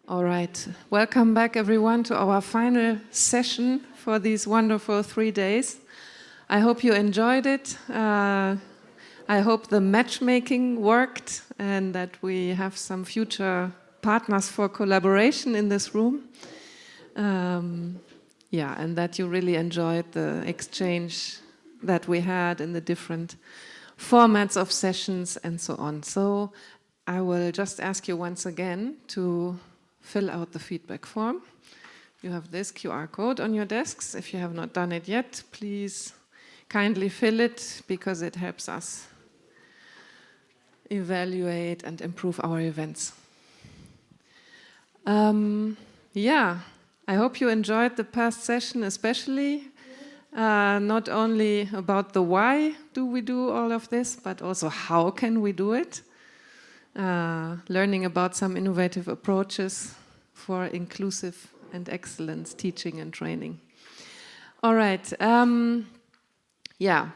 All right, welcome back everyone to our final session for these wonderful 3 days. I hope you enjoyed it. I hope the matchmaking worked and that we have some future partners for collaboration in this room. And that you really enjoyed the exchange that we had in the different formats of sessions and so on. So I will just ask you once again to fill out the feedback form. You have this QR code on your desks. If you have not done it yet, please kindly fill it because it helps us evaluate and improve our events. I hope you enjoyed the past session, especially not only about the why do we do all of this, but also how can we do it. Learning about some innovative approaches for inclusive and excellence teaching and training. All right,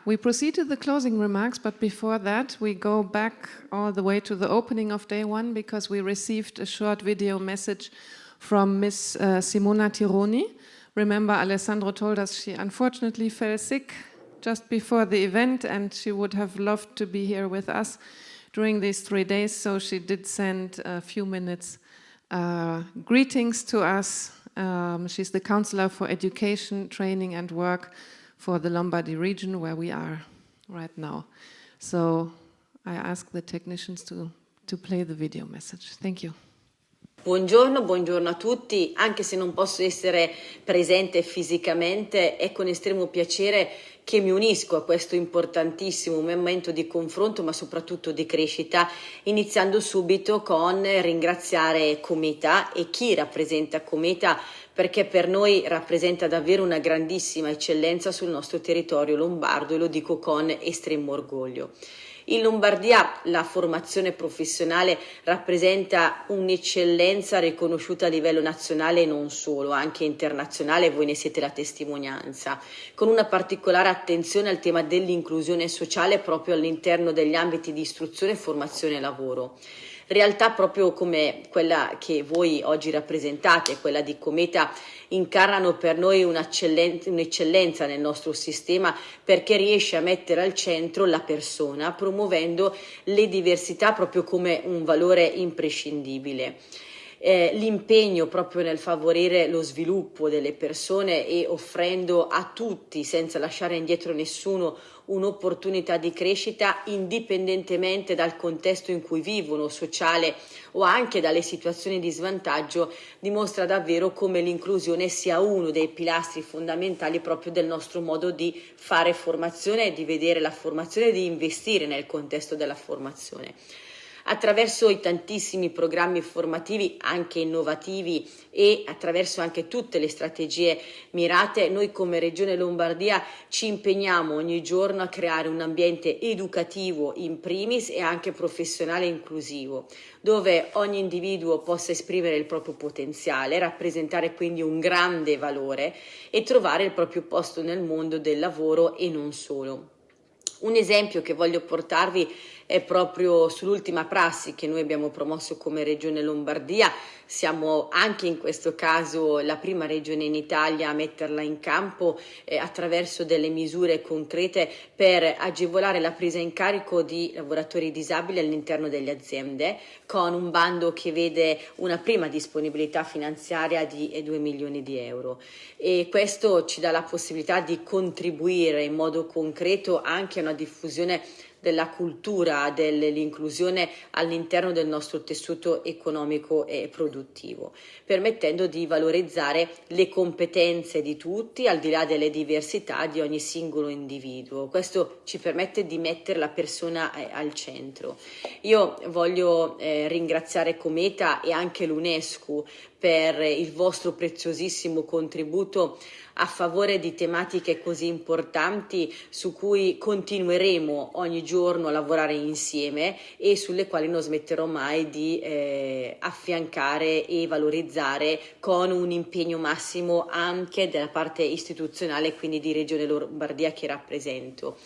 we proceed to the closing remarks, but before that we go back all the way to the opening of day one because we received a short video message from Miss Simona Tironi. Remember, Alessandro told us she unfortunately fell sick just before the event and she would have loved to be here with us during these 3 days, so she did send a few minutes greetings to us. She's the Councillor for Education, Training and Work for the Lombardy region where we are right now. So I ask the technicians to play the video message. Thank you. Buongiorno a tutti, anche se non posso essere presente fisicamente, è con estremo piacere che mi unisco a questo importantissimo momento di confronto, ma soprattutto di crescita, iniziando subito con ringraziare Cometa e chi rappresenta Cometa, perché per noi rappresenta davvero una grandissima eccellenza sul nostro territorio lombardo e lo dico con estremo orgoglio. In Lombardia la formazione professionale rappresenta un'eccellenza riconosciuta a livello nazionale e non solo, anche internazionale, voi ne siete la testimonianza, con una particolare attenzione al tema dell'inclusione sociale proprio all'interno degli ambiti di istruzione, formazione e lavoro. Realtà proprio come quella che voi oggi rappresentate, quella di Cometa, incarnano per noi un'eccellenza nel nostro sistema perché riesce a mettere al centro la persona, promuovendo le diversità proprio come un valore imprescindibile. L'impegno proprio nel favorire lo sviluppo delle persone e offrendo a tutti, senza lasciare indietro nessuno, un'opportunità di crescita indipendentemente dal contesto in cui vivono, sociale o anche dalle situazioni di svantaggio, dimostra davvero come l'inclusione sia uno dei pilastri fondamentali proprio del nostro modo di fare formazione, di vedere la formazione e di investire nel contesto della formazione. Attraverso i tantissimi programmi formativi, anche innovativi, e attraverso anche tutte le strategie mirate, noi come Regione Lombardia ci impegniamo ogni giorno a creare un ambiente educativo in primis e anche professionale inclusivo, dove ogni individuo possa esprimere il proprio potenziale, rappresentare quindi un grande valore e trovare il proprio posto nel mondo del lavoro e non solo. Un esempio che voglio portarvi è proprio sull'ultima prassi che noi abbiamo promosso come Regione Lombardia. Siamo anche in questo caso la prima regione in Italia a metterla in campo attraverso delle misure concrete per agevolare la presa in carico di lavoratori disabili all'interno delle aziende, con un bando che vede una prima disponibilità finanziaria di 2 milioni di euro. E questo ci dà la possibilità di contribuire in modo concreto anche a una diffusione della cultura dell'inclusione all'interno del nostro tessuto economico e produttivo, permettendo di valorizzare le competenze di tutti al di là delle diversità di ogni singolo individuo. Questo ci permette di mettere la persona al centro. Io voglio ringraziare Cometa e anche l'UNESCO per il vostro preziosissimo contributo a favore di tematiche così importanti su cui continueremo ogni giorno a lavorare insieme e sulle quali non smetterò mai di affiancare e valorizzare con un impegno massimo anche della parte istituzionale, quindi di Regione Lombardia che rappresento.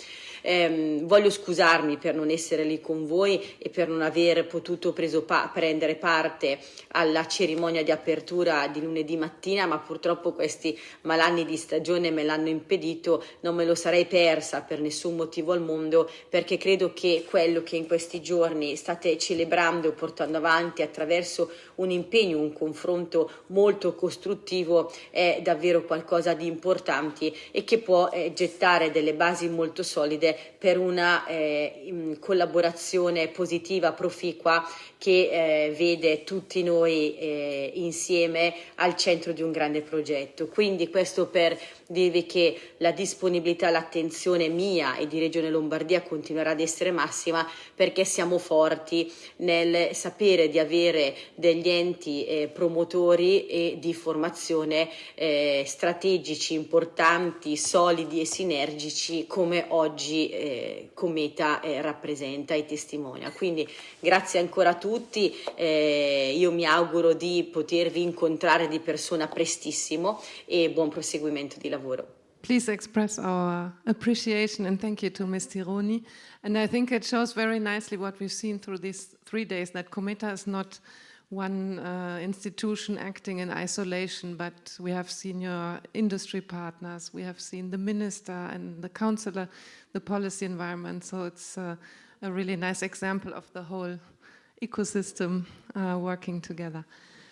Voglio scusarmi per non essere lì con voi e per non aver potuto prendere parte alla cerimonia di apertura di lunedì mattina, ma purtroppo questi malanni di stagione me l'hanno impedito. Non me lo sarei persa per nessun motivo al mondo, perché credo che quello che in questi giorni state celebrando e portando avanti attraverso un impegno, un confronto molto costruttivo è davvero qualcosa di importante e che può gettare delle basi molto solide per una collaborazione positiva, proficua, che vede tutti noi insieme al centro di un grande progetto. Quindi questo per dirvi che la disponibilità, l'attenzione mia e di Regione Lombardia continuerà ad essere massima, perché siamo forti nel sapere di avere degli enti promotori e di formazione strategici, importanti, solidi e sinergici, come oggi Cometa rappresenta e testimonia. Quindi grazie ancora a tutti, io mi auguro di potervi incontrare di persona prestissimo e buon proseguimento di lavoro. Please express our appreciation and thank you to Ms. Tironi. And I think it shows very nicely what we've seen through these 3 days, that Cometa is not one institution acting in isolation, but we have seen your industry partners, we have seen the minister and the councillor, the policy environment. So it's a really nice example of the whole ecosystem working together.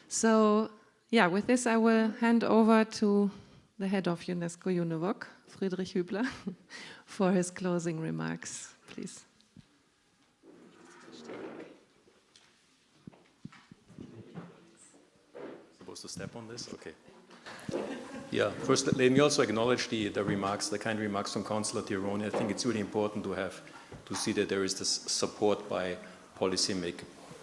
So yeah, with this I will hand over to the head of UNESCO-UNEVOC, Friedrich Huebler, for his closing remarks, please. Supposed to step on this? Okay. Yeah, first let me also acknowledge the remarks, the kind remarks from Councillor Tironi. I think it's really important to see that there is this support by policy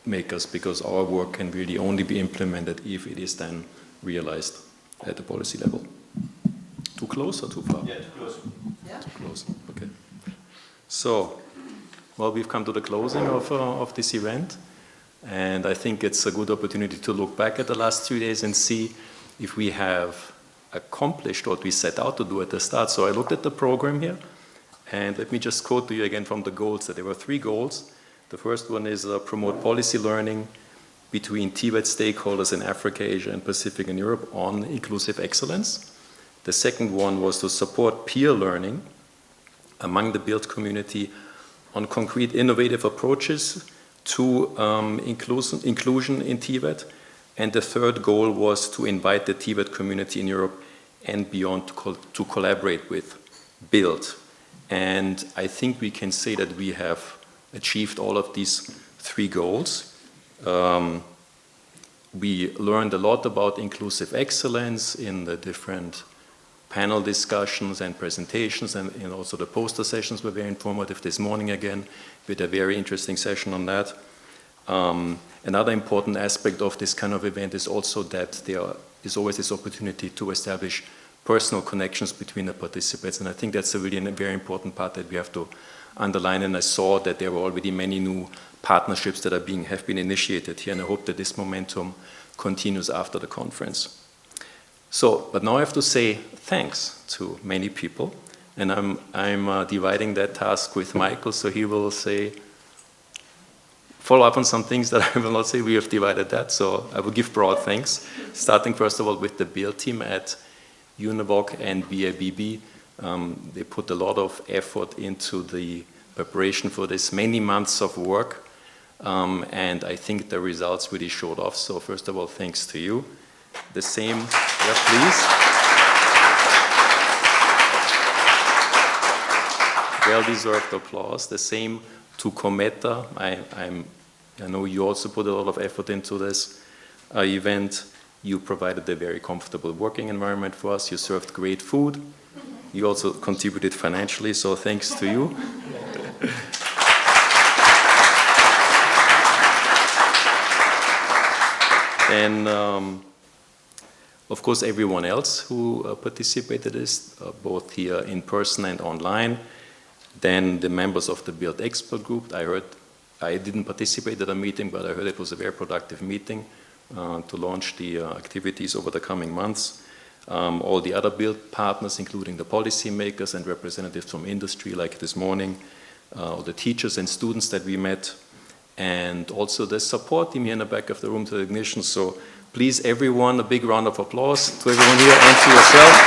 makers, because our work can really only be implemented if it is then realized at the policy level. Too close or too far? Yeah, too close. Yeah. Too close, okay. So, well, we've come to the closing of this event, and I think it's a good opportunity to look back at the last 3 days and see if we have accomplished what we set out to do at the start. So I looked at the program here, and let me just quote to you again from the goals, that there were 3 goals. The first one is promote policy learning between Tibet stakeholders in Africa, Asia, and Pacific and Europe on inclusive excellence. The second one was to support peer learning among the BILT community on concrete innovative approaches to inclusion in Tibet. And the third goal was to invite the Tibet community in Europe and beyond to collaborate with BILT. And I think we can say that we have achieved all of these 3 goals. We learned a lot about inclusive excellence in the different panel discussions and presentations, and also the poster sessions were very informative. This morning again, we had a very interesting session on that. Another important aspect of this kind of event is also that there is always this opportunity to establish personal connections between the participants, and I think that's a very important part that we have to underline. And I saw that there were already many new partnerships that have been initiated here, and I hope that this momentum continues after the conference. So, but now I have to say thanks to many people, and I'm dividing that task with Michael, so he will follow up on some things that I will not say. We have divided that, so I will give broad thanks, starting first of all with the BILT team at UNEVOC and BIBB. They put a lot of effort into the preparation for this, many months of work, and I think the results really showed off. So first of all, thanks to you. The same, yeah, please. Well-deserved applause. The same to Cometa. I know you also put a lot of effort into this event. You provided a very comfortable working environment for us. You served great food. You also contributed financially, so thanks to you. And of course, everyone else who participated in this, both here in person and online. Then the members of the BILT expert group. I didn't participate at a meeting, but I heard it was a very productive meeting to launch the activities over the coming months. all the other BILT partners, including the policymakers and representatives from industry, like this morning, or the teachers and students that we met, and also the support team here in the back of the room to the ignition. So please, everyone, a big round of applause to everyone here and to yourself.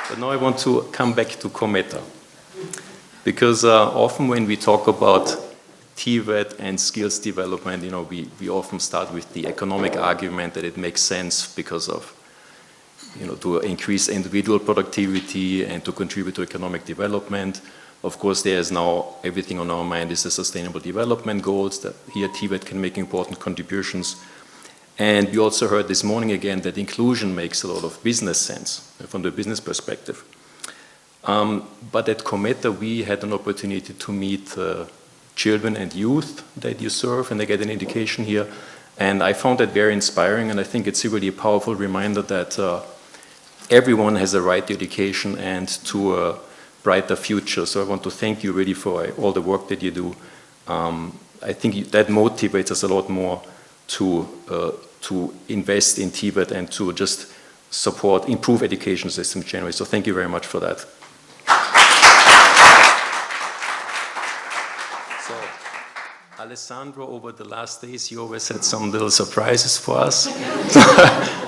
But now I want to come back to Cometa, because often when we talk about TVET and skills development, we often start with the economic argument that it makes sense because of, to increase individual productivity and to contribute to economic development. Of course, there is now everything on our mind is the Sustainable Development Goals, that here TVET can make important contributions. And we also heard this morning again that inclusion makes a lot of business sense from the business perspective. But at Cometa, we had an opportunity to meet children and youth that you serve, and they get an education here. And I found that very inspiring, and I think it's really a powerful reminder that everyone has a right to education and to a brighter future. So I want to thank you really for all the work that you do. I think that motivates us a lot more to invest in TVET and to just support, improve education system generally. So thank you very much for that. So, Alessandro, over the last days, you always had some little surprises for us.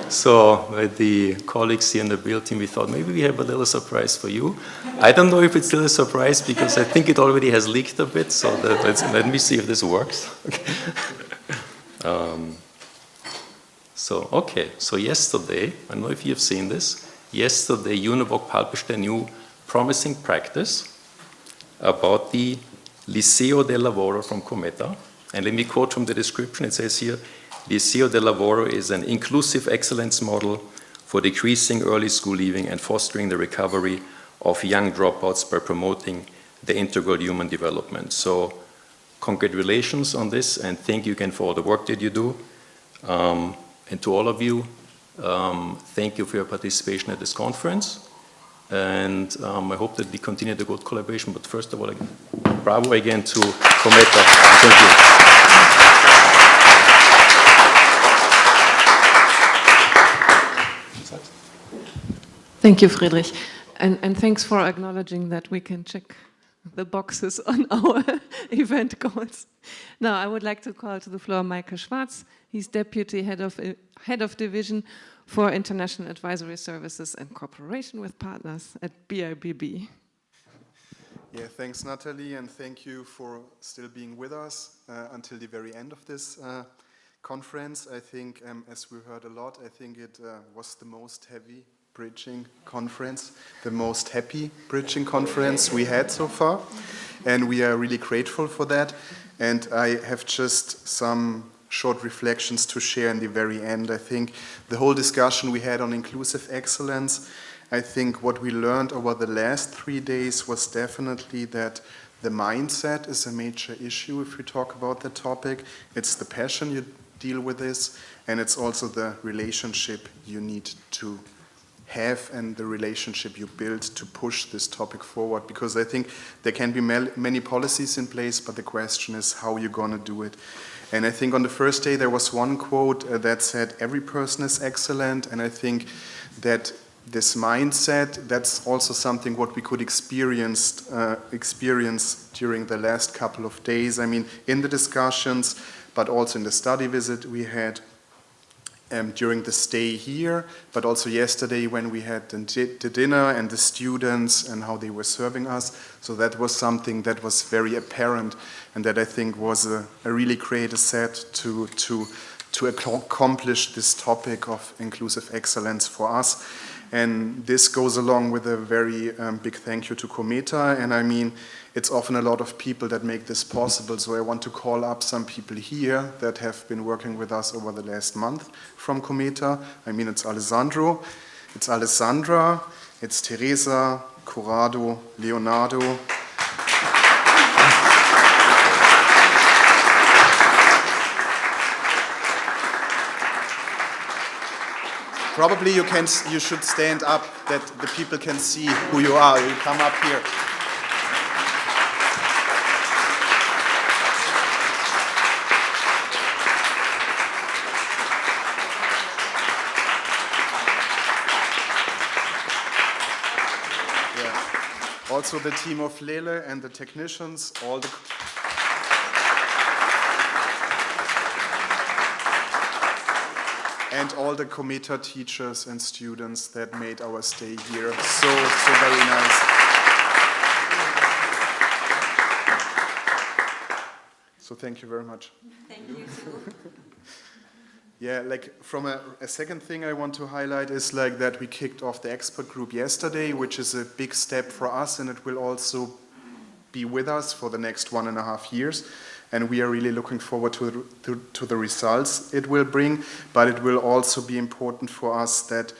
So with the colleagues here in the BILT team, we thought maybe we have a little surprise for you. I don't know if it's still a surprise because I think it already has leaked a bit. So let me see if this works. So yesterday, I don't know if you've seen this, yesterday UNEVOC published a new promising practice about the Liceo del Lavoro from Cometa. And let me quote from the description, it says here, Liceo del Lavoro is an inclusive excellence model for decreasing early school leaving and fostering the recovery of young dropouts by promoting the integral human development. So congratulations on this, and thank you again for all the work that you do. And to all of you, thank you for your participation at this conference. And I hope that we continue the good collaboration. But first of all, bravo again to Cometa. Thank you. Thank you, Friedrich. And thanks for acknowledging that we can check the boxes on our event goals. Now, I would like to call to the floor Michael Schwarz. He's Deputy Head of Division for International Advisory Services and Cooperation with Partners at BIBB. Yeah, thanks, Natalie, and thank you for still being with us until the very end of this conference. I think, as we heard a lot, I think it was the most heavy bridging conference, the most happy bridging conference we had so far, and we are really grateful for that. And I have just some short reflections to share in the very end. I think the whole discussion we had on inclusive excellence, I think what we learned over the last 3 days was definitely that the mindset is a major issue if we talk about the topic. It's the passion you deal with this, and it's also the relationship you need to have and the relationship you build to push this topic forward, because I think there can be many policies in place, but the question is how you're going to do it. And I think on the first day there was one quote that said every person is excellent, and I think that this mindset, that's also something what we could experience during the last couple of days. I mean, in the discussions, but also in the study visit we had, during the stay here, but also yesterday when we had the dinner and the students and how they were serving us. So that was something that was very apparent, and that I think was a really great asset to accomplish this topic of inclusive excellence for us. And this goes along with a very big thank you to Cometa. And I mean, it's often a lot of people that make this possible. So I want to call up some people here that have been working with us over the last month from Cometa. I mean, it's Alessandro, it's Alessandra, it's Teresa, Corrado, Leonardo. Probably you should stand up that the people can see who you are. You come up here. Also the team of Lele and the technicians, all the... and all the Cometa teachers and students that made our stay here so very nice. So thank you very much. Thank you too. Yeah, like from a second thing I want to highlight is like that we kicked off the expert group yesterday, which is a big step for us, and it will also be with us for the next 1.5 years. And we are really looking forward to the results it will bring, but it will also be important for us that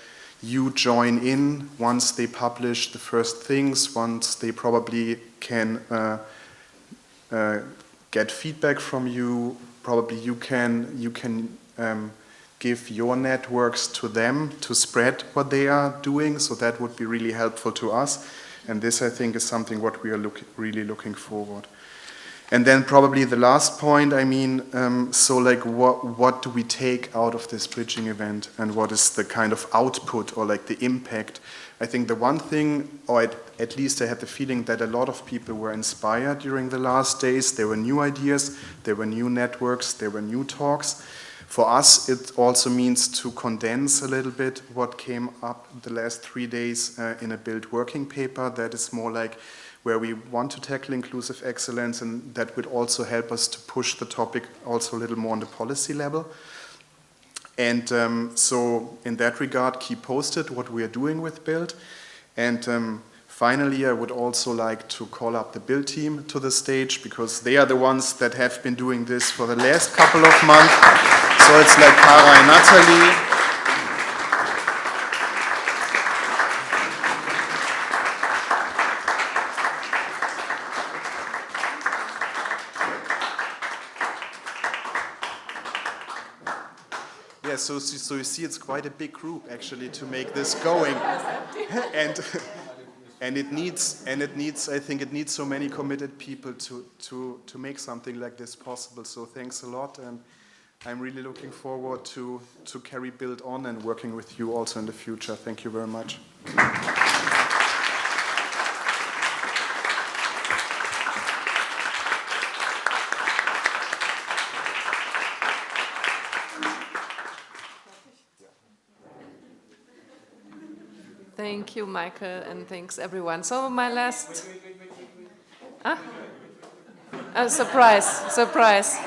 you join in once they publish the first things, once they probably can get feedback from you. Probably you can give your networks to them to spread what they are doing, so that would be really helpful to us. And this, I think, is something what we are really looking forward. And then probably the last point, I mean, so like what do we take out of this bridging event, and what is the kind of output or like the impact? I think the one thing, or at least I had the feeling that a lot of people were inspired during the last days. There were new ideas, there were new networks, there were new talks. For us, it also means to condense a little bit what came up the last 3 days in a BILT working paper that is more like where we want to tackle inclusive excellence, and that would also help us to push the topic also a little more on the policy level. And so in that regard, keep posted what we are doing with BILT. And finally, I would also like to call up the BILT team to the stage, because they are the ones that have been doing this for the last couple of months. So it's like Kara and Natalie. Yeah, so you see, it's quite a big group actually to make this going, and it needs, I think it needs so many committed people to make something like this possible. So thanks a lot, and I'm really looking forward to carry BILT on and working with you also in the future. Thank you very much. Thank you, Michael, and thanks everyone. So my last... surprise.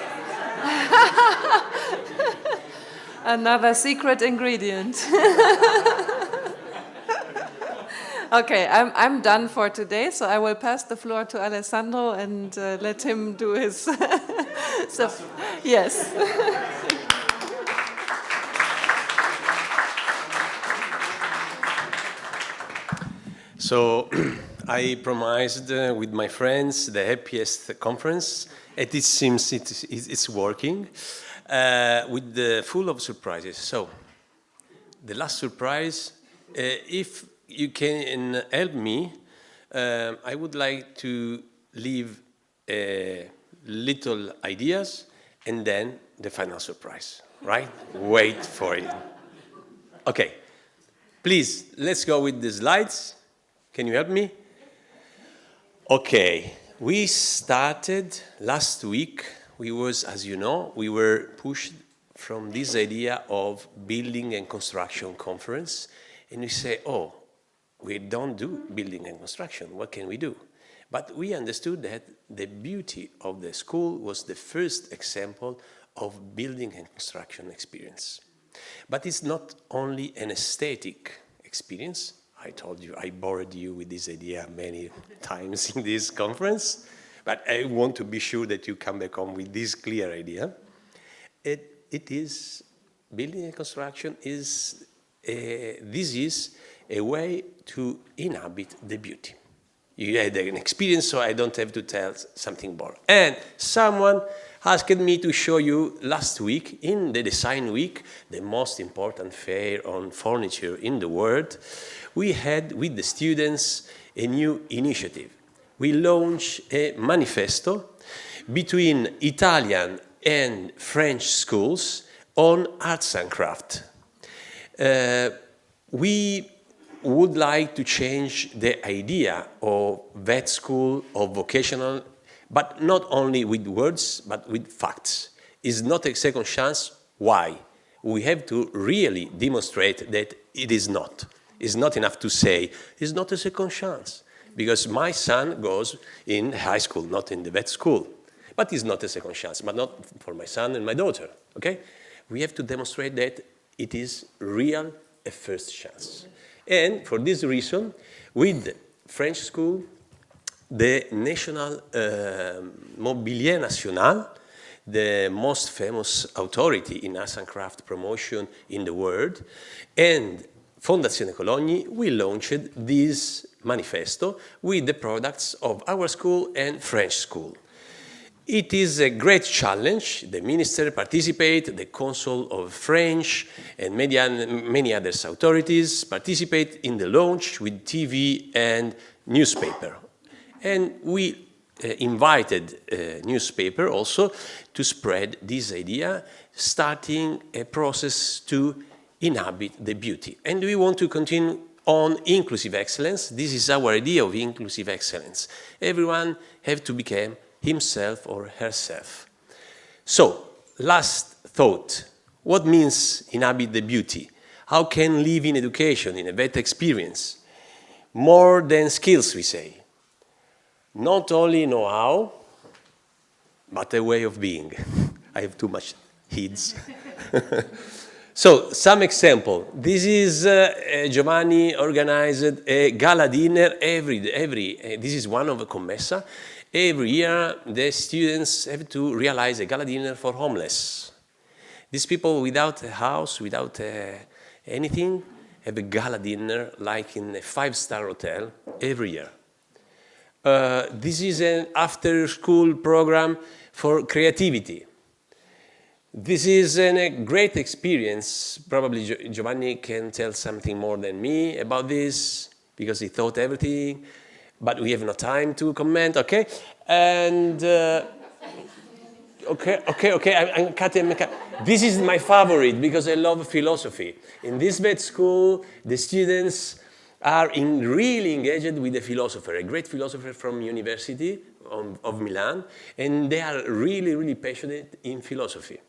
Another secret ingredient. Okay, I'm done for today, so I will pass the floor to Alessandro and let him do his... Yes. So I promised with my friends the happiest conference, and it seems it's working, with the full of surprises. So the last surprise, if you can help me, I would like to leave little ideas and then the final surprise, right? Wait for it. Okay, please, let's go with the slides. Can you help me? Okay, we started last week. As you know, we were pushed from this idea of building and construction conference, and we say, oh, we don't do building and construction, what can we do? But we understood that the beauty of the school was the first example of building and construction experience. But it's not only an aesthetic experience. I told you, I bored you with this idea many times in this conference, but I want to be sure that you come back home with this clear idea. It is, building and construction is, this is a way to inhabit the beauty. You had an experience, so I don't have to tell something more. And someone asked me to show you last week, in the Design Week, the most important fair on furniture in the world, we had with the students a new initiative. We launched a manifesto between Italian and French schools on arts and craft. We would like to change the idea of vet school, of vocational, but not only with words, but with facts. It's not a second chance. Why? We have to really demonstrate that it is not. It's not enough to say, it's not a second chance. Because my son goes in high school, not in the vet school. But it's not a second chance, but not for my son and my daughter, okay? We have to demonstrate that it is real a first chance. And for this reason, with French school, the National Mobilier National, the most famous authority in arts and craft promotion in the world, and Fondazione Cologni, we launched this manifesto with the products of our school and French school. It is a great challenge. The minister participates, the consul of French and many other authorities participate in the launch with TV and newspaper. And we invited a newspaper also to spread this idea, starting a process to inhabit the beauty. And we want to continue on inclusive excellence. This is our idea of inclusive excellence. Everyone has to become himself or herself. So, last thought. What means inhabit the beauty? How can live in education, in a vet experience? More than skills, we say. Not only know-how, but a way of being. I have too much heads. So, some example. This is Giovanni organized a gala dinner this is one of the Commessa. Every year, the students have to realize a gala dinner for homeless. These people without a house, without anything, have a gala dinner like in a 5-star hotel every year. This is an after-school program for creativity. This is a great experience. Probably Giovanni can tell something more than me about this because he thought everything, but we have no time to comment, okay? And, I'm cutting. This is my favorite because I love philosophy. In this vet school, the students are really engaged with a philosopher, a great philosopher from University of Milan, and they are really, really passionate in philosophy.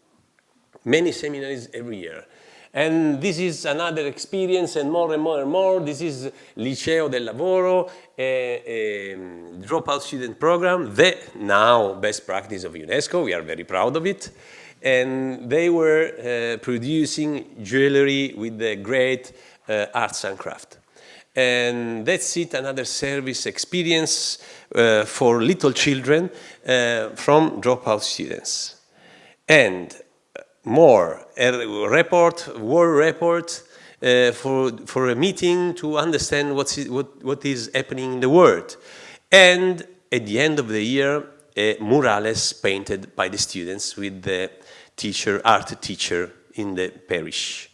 Many seminaries every year. And this is another experience, and more and more and more. This is Liceo del Lavoro, a dropout student program, the now best practice of UNESCO. We are very proud of it. And they were producing jewelry with the great arts and craft. And that's it, another service experience for little children from dropout students. And more, a world report for a meeting to understand what is happening in the world. And at the end of the year, a murales painted by the students with the art teacher in the parish.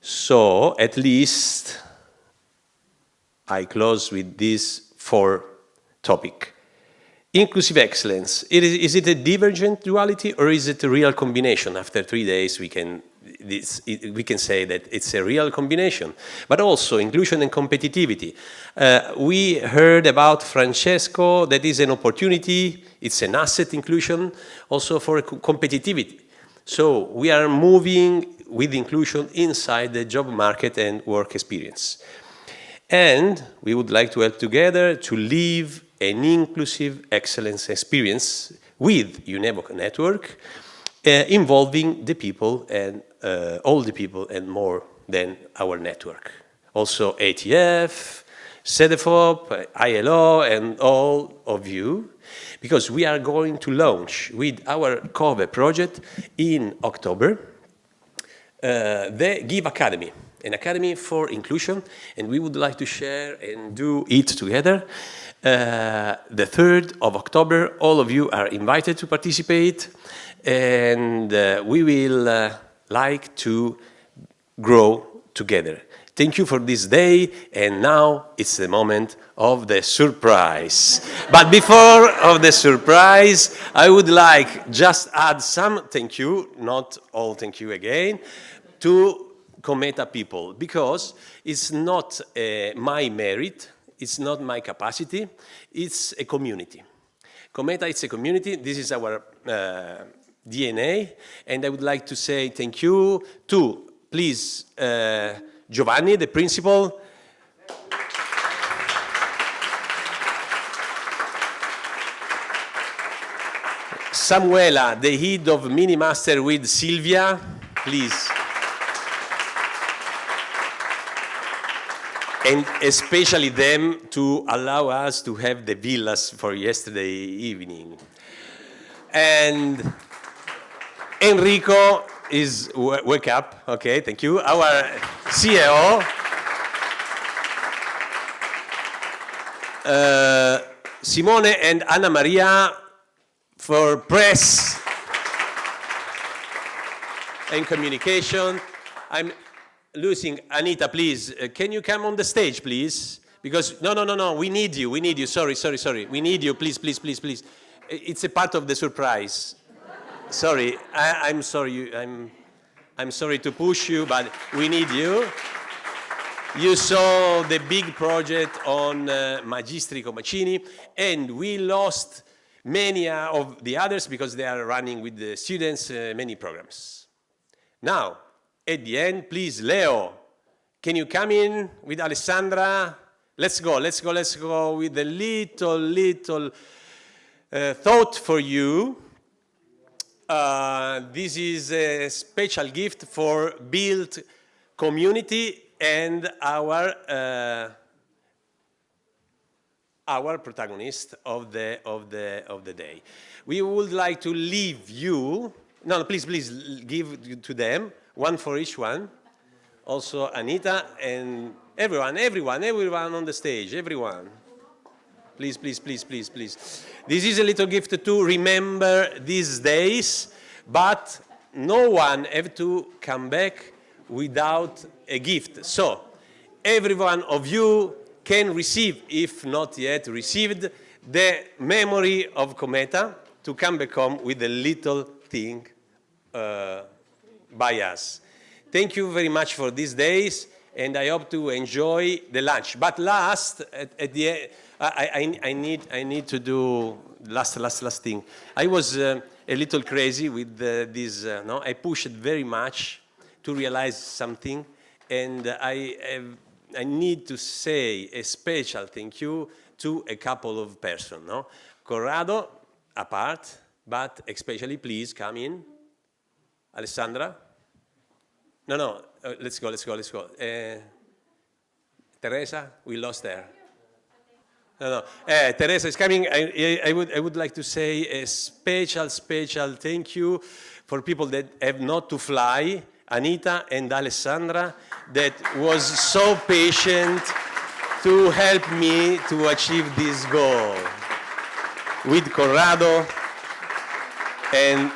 So, at least, I close with these 4 topics. Inclusive excellence, is it a divergent duality or is it a real combination? After 3 days we can say that it's a real combination. But also inclusion and competitivity. We heard about Francesco, that is an opportunity, it's an asset inclusion, also for competitivity. So we are moving with inclusion inside the job market and work experience. And we would like to help together to live an inclusive excellence experience with UNEVOC network involving the people and all the people and more than our network. Also ATF, CEDEFOP, ILO and all of you, because we are going to launch with our COVE project in October the GIVE Academy, an academy for inclusion, and we would like to share and do it together. The 3rd of October, all of you are invited to participate, and we will like to grow together. Thank you for this day, and now it's the moment of the surprise. But before of the surprise, I would like just add some thank you, not all thank you again, to Cometa people, because it's not my merit, it's not my capacity, it's a community. Cometa is a community, this is our DNA, and I would like to say thank you to, please, Giovanni, the principal, Samuela, the head of Mini Master with Silvia, please. And especially them to allow us to have the villas for yesterday evening. And Enrico is, wake up, okay, thank you. Our CEO. Simone and Anna Maria for press and communication. I'm losing, Anita, please, can you come on the stage, please? Because, no, we need you, sorry, we need you, please. It's a part of the surprise. Sorry, I'm sorry, I'm sorry to push you, but we need you. You saw the big project on Magistri Comacini, and we lost many of the others because they are running with the students many programs. Now, at the end, please, Leo, can you come in with Alessandra? Let's go with a little thought for you. This is a special gift for BILT community and our protagonist of the day. We would like to leave you. No, please give to them. One for each one. Also Anita and everyone on the stage, everyone. Please. This is a little gift to remember these days, but no one have to come back without a gift. So, every one of you can receive, if not yet received, the memory of Cometa to come back home with a little thing by us. Thank you very much for these days, and I hope to enjoy the lunch. But last, at the end, I need to do last thing. I was a little crazy with this. No, I pushed very much to realize something, and I need to say a special thank you to a couple of persons. No, Corrado apart, but especially please come in. Alessandra? No, let's go. Teresa, we lost her. No. Teresa is coming. I would like to say a special thank you for people that have not to fly, Anita and Alessandra, that was so patient to help me to achieve this goal. With Corrado and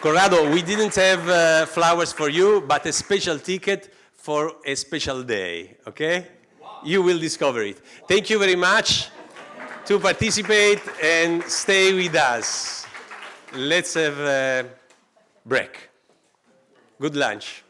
Corrado, we didn't have flowers for you, but a special ticket for a special day, okay? Wow. You will discover it. Thank you very much to participate and stay with us. Let's have a break. Good lunch.